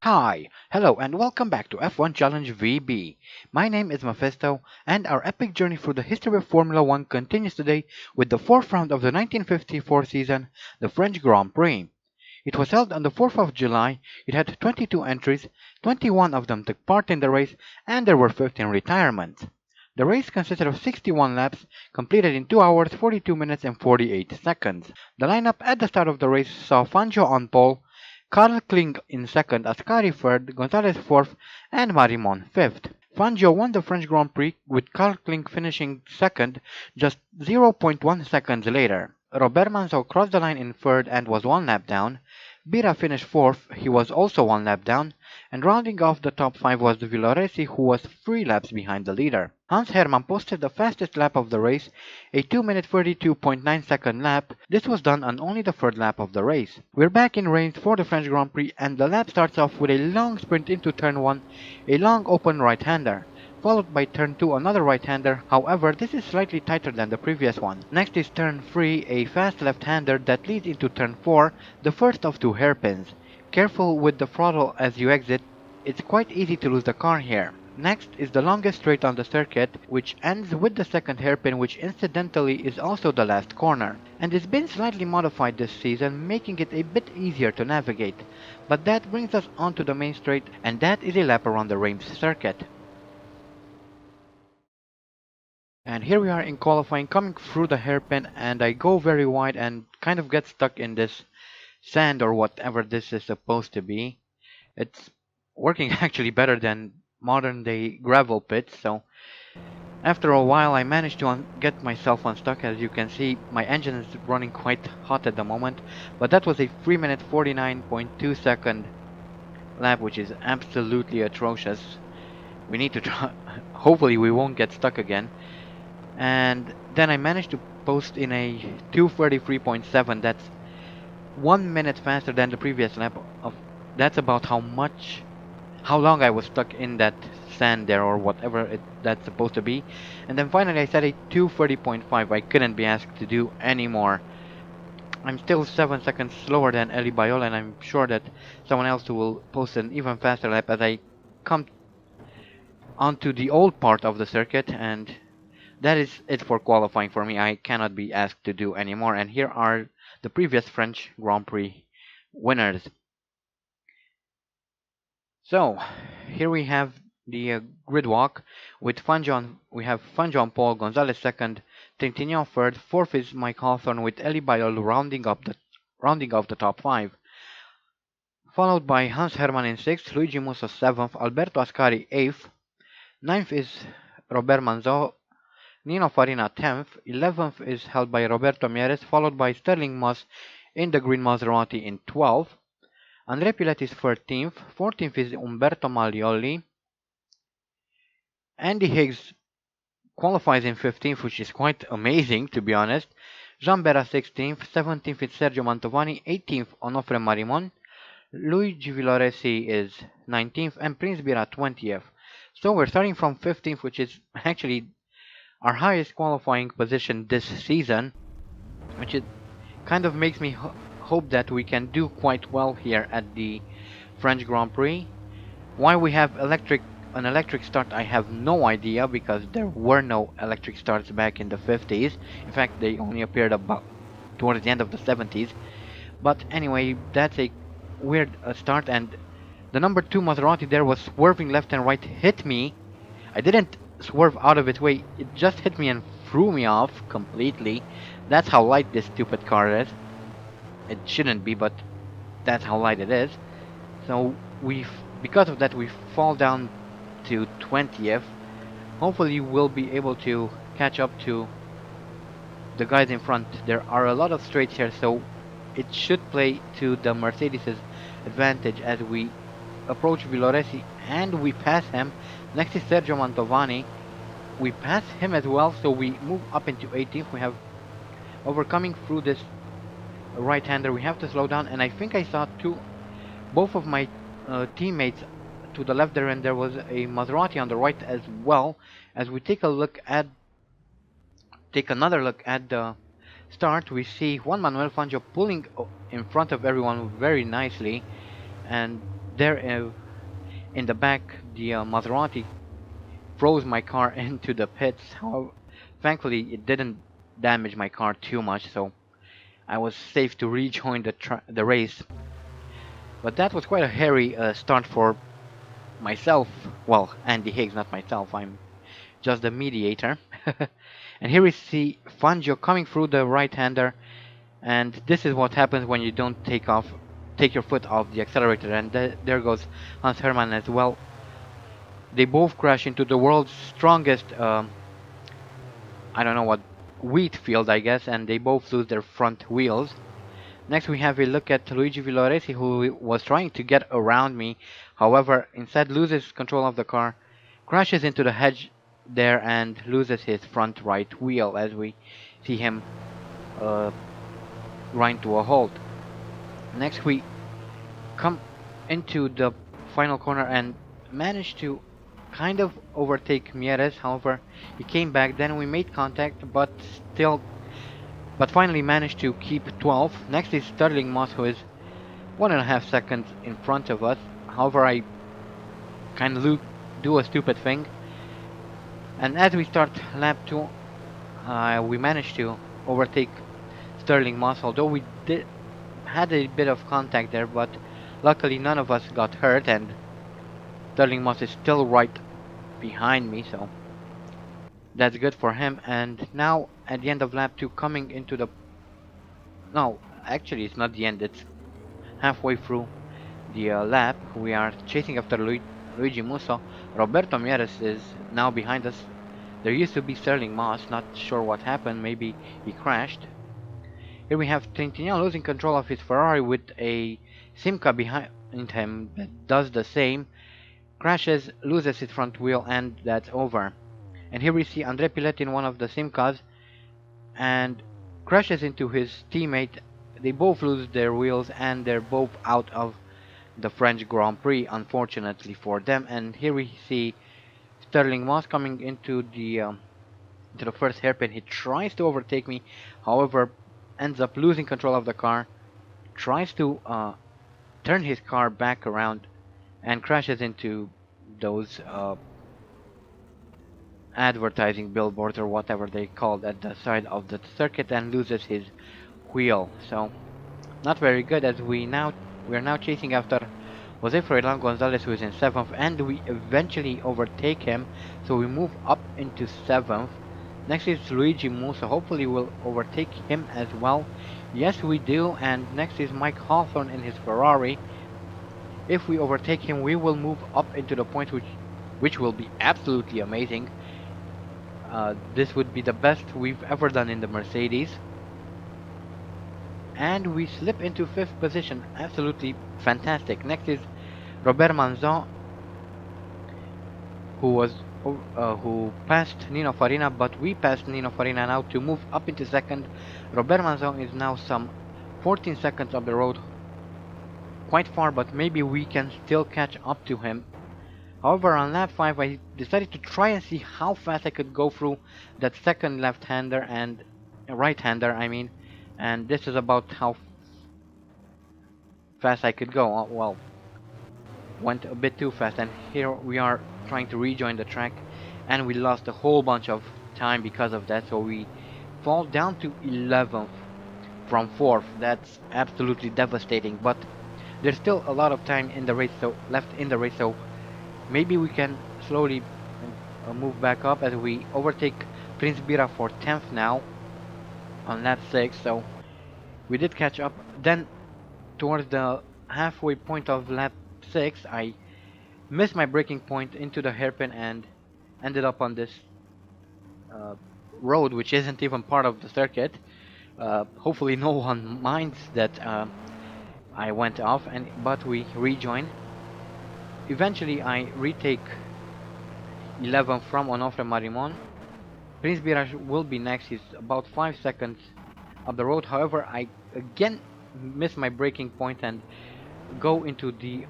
Hi, hello, and welcome back to F1 Challenge VB. My name is Mephisto, and our epic journey through the history of Formula 1 continues today with the fourth round of the 1954 season, the French Grand Prix. It was held on the 4th of July, it had 22 entries, 21 of them took part in the race, and there were 15 retirements. The race consisted of 61 laps, completed in 2 hours, 42 minutes, and 48 seconds. The lineup at the start of the race saw Fangio on pole, Carl Kling in second, Ascari third, Gonzalez fourth, and Marimon fifth. Fangio won the French Grand Prix with Carl Kling finishing second just 0.1 seconds later. Robert Manzo crossed the line in third and was one lap down. Bira finished fourth, he was also one lap down, and rounding off the top five was Villoresi, who was 3 laps behind the leader. Hans Hermann posted the fastest lap of the race, a 2-minute 32.9-second lap. This was done on only the third lap of the race. We're back in race for the French Grand Prix, and the lap starts off with a long sprint into turn 1, a long open right-hander, followed by turn 2, another right-hander. However, this is slightly tighter than the previous one. Next is turn 3, a fast left-hander that leads into turn 4, the first of 2 hairpins. Careful with the throttle as you exit, it's quite easy to lose the car here. Next is the longest straight on the circuit, which ends with the second hairpin, which incidentally is also the last corner, and it's been slightly modified this season, making it a bit easier to navigate. But that brings us onto the main straight, and that is a lap around the Reims circuit. And here we are in qualifying, coming through the hairpin, and I go very wide and kind of get stuck in this sand or whatever this is supposed to be. It's working actually better than modern day gravel pits, so after a while I managed to get myself unstuck. As you can see, my engine is running quite hot at the moment, but that was a 3-minute 49.2 second lap, which is absolutely atrocious. We need to try, hopefully we won't get stuck again. And then I managed to post in a 2:33.7. That's 1 minute faster than the previous lap. That's about how long I was stuck in that sand there, or whatever that's supposed to be. And then finally I set a 2:30.5. I couldn't be asked to do any more. I'm still 7 seconds slower than Eli Bayola, and I'm sure that someone else will post an even faster lap as I come onto the old part of the circuit. And that is it for qualifying for me. I cannot be asked to do any more. And here are the previous French Grand Prix winners. So here we have the grid walk with Fangio. We have Fangio on pole, Gonzalez second, Trintignant third, fourth is Mike Hawthorne with Eli Bayol rounding off the top five, followed by Hans Hermann in sixth, Luigi Musso seventh, Alberto Ascari eighth, ninth is Robert Manzo, Nino Farina 10th, 11th is held by Roberto Mieres, followed by Sterling Moss in the green Maserati in 12th. Andrea Piletti is 13th, 14th is Umberto Maglioli. Andy Higgs qualifies in 15th, which is quite amazing to be honest. Jean Berra 16th, 17th is Sergio Mantovani, 18th Onofre Marimon. Luigi Villoresi is 19th, and Prince Bira 20th. So we're starting from 15th, which is actually our highest qualifying position this season, which it kind of makes me hope that we can do quite well here at the French Grand Prix. Why we have an electric start, I have no idea, because there were no electric starts back in the 50s. In fact, they only appeared about towards the end of the 70s. But anyway, that's a weird start, and the number 2 Maserati there was swerving left and right, hit me. I didn't swerve out of its way, it just hit me and threw me off completely. That's how light this stupid car is. It shouldn't be, but that's how light it is. So because of that we fall down to 20th. Hopefully we'll be able to catch up to the guys in front. There are a lot of straights here, so it should play to the Mercedes' advantage as we approach Villoresi and we pass him. Next is Sergio Mantovani. We pass him as well, so we move up into 18th. We have overcoming through this right-hander. We have to slow down, and I think I saw both of my teammates to the left there, and there was a Maserati on the right as well. As we take another look at the start, we see Juan Manuel Fangio pulling in front of everyone very nicely, and There in the back, the Maserati froze my car into the pits. However, thankfully, it didn't damage my car too much, so I was safe to rejoin the race. But that was quite a hairy start for myself. Well, Andy Higgs, not myself. I'm just the mediator. And here we see Fangio coming through the right-hander, and this is what happens when you don't take your foot off the accelerator. And there goes Hans Hermann as well. They both crash into the world's strongest, I don't know what, wheat field, I guess, and they both lose their front wheels. Next we have a look at Luigi Villoresi, who was trying to get around me, however instead loses control of the car, crashes into the hedge there and loses his front right wheel as we see him grind to a halt. Next we come into the final corner and manage to kind of overtake Mieres, however he came back, then we made contact but finally managed to keep 12. Next is Sterling Moss, who is 1.5 seconds in front of us. However, I kind of do a stupid thing, and as we start lap 2, we managed to overtake Sterling Moss, although we had a bit of contact there, but luckily none of us got hurt, and Sterling Moss is still right behind me, so that's good for him. And now at the end of lap 2, coming into the... No, actually it's not the end, it's halfway through the lap. We are chasing after Luigi Musso. Roberto Mieres is now behind us. There used to be Sterling Moss, not sure what happened, maybe he crashed. Here we have Trentinello losing control of his Ferrari with a Simca behind him that does the same. Crashes, loses his front wheel, and that's over. And here we see André Pilet in one of the Simcas and crashes into his teammate. They both lose their wheels and they're both out of the French Grand Prix, unfortunately for them. And here we see Sterling Moss coming into the first hairpin. He tries to overtake me, however ends up losing control of the car, tries to turn his car back around and crashes into those advertising billboards or whatever they called at the side of the circuit and loses his wheel. So not very good, as we are now chasing after Jose Froilan Gonzalez, who is in 7th, and we eventually overtake him, so we move up into 7th. Next is Luigi Musso. Hopefully we'll overtake him as well. Yes, we do. And next is Mike Hawthorne in his Ferrari. If we overtake him, we will move up into the points, which will be absolutely amazing. This would be the best we've ever done in the Mercedes. And we slip into 5th position. Absolutely fantastic. Next is Robert Manzon, who passed Nino Farina, but we passed Nino Farina now to move up into 2nd. Robert Manzon is now some 14 seconds up the road. Quite far, but maybe we can still catch up to him. However, on lap 5 I decided to try and see how fast I could go through that second left-hander and right-hander, I mean, and this is about how fast I could go. Well, went a bit too fast, and here we are trying to rejoin the track, and we lost a whole bunch of time because of that, so we fall down to 11th from 4th. That's absolutely devastating, but there's still a lot of time in the race, left in the race, so maybe we can slowly move back up as we overtake Prince Bira for 10th now on lap 6. So we did catch up. Then towards the halfway point of lap 6 I missed my braking point into the hairpin and ended up on this road, which isn't even part of the circuit. Hopefully no one minds that I went off, but we rejoin. Eventually I retake 11 from Onofre Marimon. Prince Biraj will be next. He's about 5 seconds up the road. However, I again miss my braking point and go into the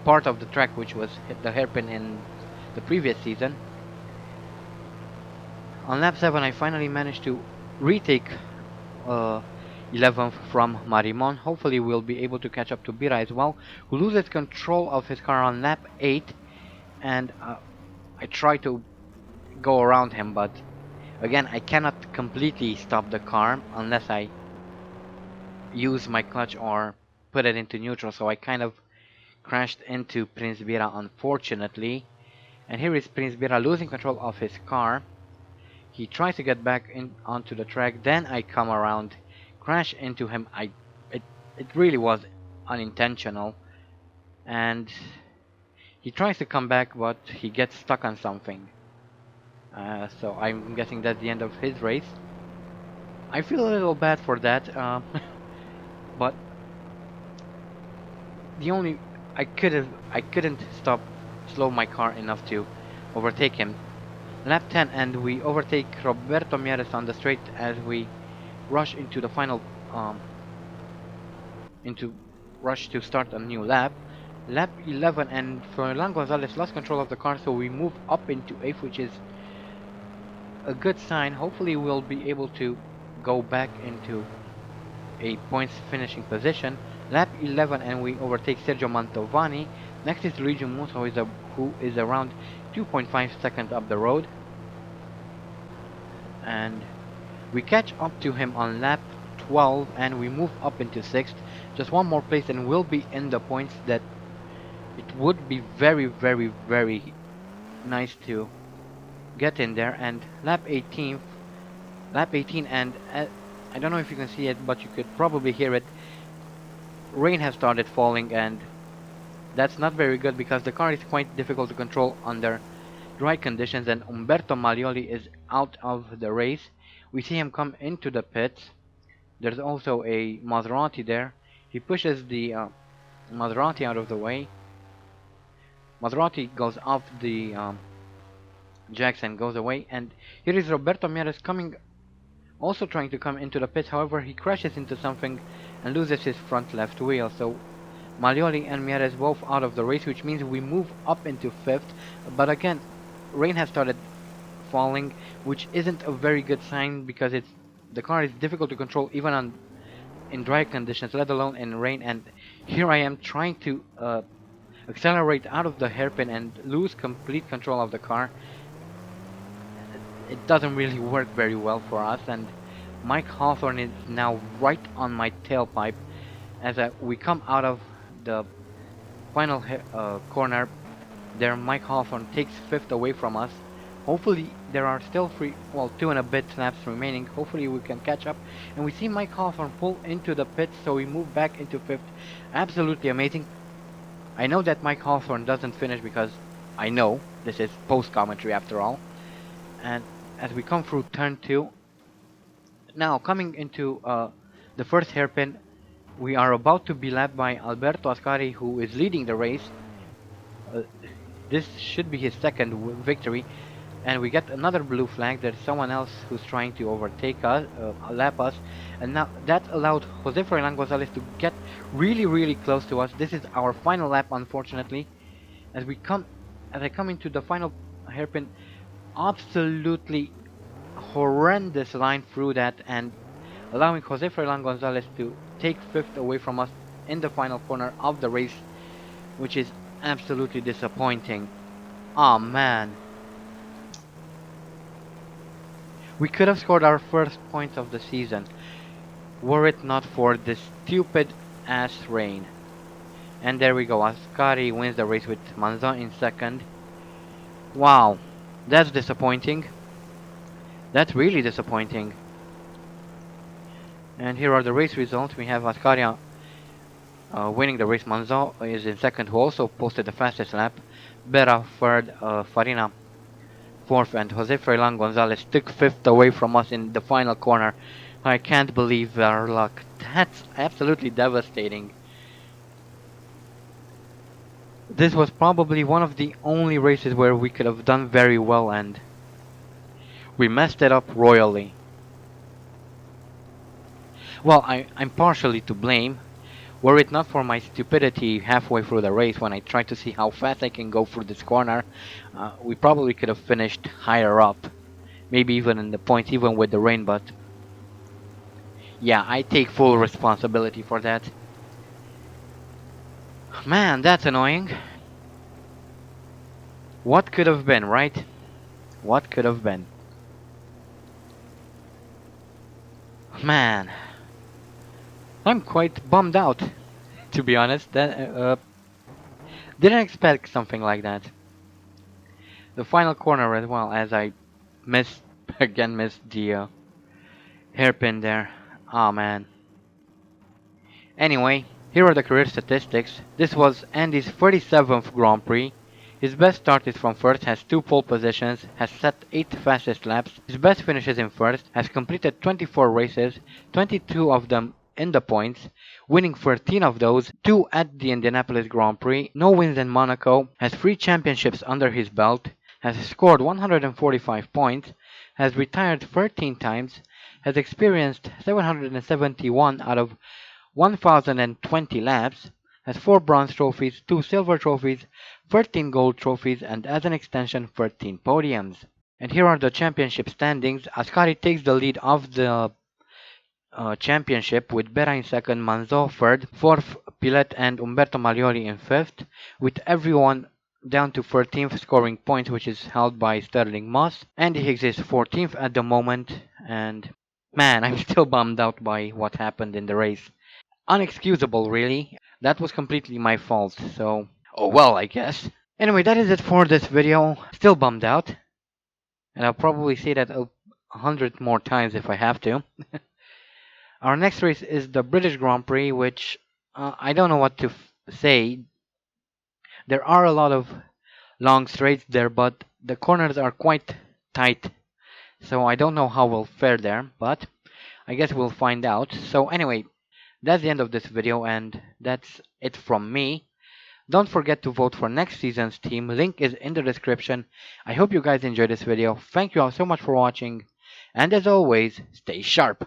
part of the track which was the hairpin in the previous season. On lap 7 I finally managed to retake 11th from Marimon. Hopefully we'll be able to catch up to Bira as well, who loses control of his car on lap 8, and I try to go around him, but again I cannot completely stop the car unless I use my clutch or put it into neutral, so I kind of crashed into Prince Bira unfortunately. And here is Prince Bira losing control of his car. He tries to get back in onto the track, then I come around, crash into him. It really was unintentional, and he tries to come back, but he gets stuck on something. So I'm guessing that's the end of his race. I feel a little bad for that, but the only I couldn't slow my car enough to overtake him. Lap 10, and we overtake Roberto Mieres on the straight as we rush into the final rush to start a new lap. Lap 11, and Furlan Gonzalez lost control of the car, so we move up into 8th, which is a good sign. Hopefully we'll be able to go back into a points finishing position. Lap 11, and we overtake Sergio Mantovani. Next is Luigi Musso, who is around 2.5 seconds up the road, and we catch up to him on lap 12, and we move up into 6th. Just one more place and we'll be in the points. That it would be very, very, very nice to get in there. And lap 18, and I don't know if you can see it, but you could probably hear it. Rain has started falling, and that's not very good because the car is quite difficult to control under dry conditions, and Umberto Maglioli is out of the race. We see him come into the pits. There's also a Maserati there. He pushes the Maserati out of the way. Maserati goes off the jacks and goes away, and here is Roberto Mieres coming, also trying to come into the pits. However, he crashes into something and loses his front left wheel, so Maglioli and Mieres both out of the race, which means we move up into 5th. But again, rain has started falling, which isn't a very good sign because the car is difficult to control even in dry conditions, let alone in rain. And here I am trying to accelerate out of the hairpin and lose complete control of the car. It doesn't really work very well for us, and Mike Hawthorne is now right on my tailpipe as we come out of the final corner. There, Mike Hawthorne takes 5th away from us. Hopefully there are still 2 and a bit laps remaining. Hopefully we can catch up, and we see Mike Hawthorne pull into the pits, so we move back into 5th. Absolutely amazing. I know that Mike Hawthorne doesn't finish because I know this is post commentary after all. And as we come through turn 2, now coming into the first hairpin, we are about to be lapped by Alberto Ascari, who is leading the race. This should be his second victory, and we get another blue flag. There's someone else who's trying to overtake us, lap us, and now that allowed Jose Fernando Gonzalez to get really, really close to us. This is our final lap, unfortunately. As I come into the final hairpin, absolutely horrendous line through that, and allowing Jose Fernando Gonzalez to take 5th away from us in the final corner of the race, which is absolutely disappointing. Oh man. We could have scored our first points of the season were it not for this stupid ass rain. And there we go, Ascari wins the race with Manzon in second. Wow, that's disappointing. That's really disappointing. And here are the race results. We have Ascari winning the race. Manzon is in second, who also posted the fastest lap. Bera third, Farina 4th, and Jose Fernando Gonzalez took 5th away from us in the final corner. I can't believe our luck. That's absolutely devastating. This was probably one of the only races where we could have done very well, and we messed it up royally. Well, I'm partially to blame. Were it not for my stupidity halfway through the race when I tried to see how fast I can go through this corner, we probably could have finished higher up. Maybe even in the points, even with the rain, but Yeah, I take full responsibility for that. Man, that's annoying. What could have been, right? What could have been? Man, I'm quite bummed out, to be honest. Didn't expect something like that. The final corner as well, as I missed, again missed the hairpin there. Oh man. Anyway, here are the career statistics. This was Andy's 37th Grand Prix. His best start is from first, has 2 pole positions, has set 8 fastest laps. His best finishes in first, has completed 24 races, 22 of them in the points, winning 13 of those, 2 at the Indianapolis Grand Prix, no wins in Monaco, has 3 championships under his belt, has scored 145 points, has retired 13 times, has experienced 771 out of 1,020 laps, has 4 bronze trophies, 2 silver trophies, 13 gold trophies, and as an extension, 13 podiums. And here are the championship standings. Ascari takes the lead of the championship with Bera in second, Manzo third, fourth Pilet and Umberto Maglioli in fifth, with everyone down to 13th scoring points, which is held by Sterling Moss. Andy Higgs is 14th at the moment, and man, I'm still bummed out by what happened in the race. Unexcusable, really. That was completely my fault, so oh well, I guess. Anyway, that is it for this video. Still bummed out, and I'll probably say that 100 more times if I have to. Our next race is the British Grand Prix, which I don't know what to say. There are a lot of long straights there, but the corners are quite tight, so I don't know how we'll fare there, but I guess we'll find out. So anyway, that's the end of this video, and that's it from me. Don't forget to vote for next season's team. Link is in the description. I hope you guys enjoyed this video. Thank you all so much for watching. And as always, stay sharp.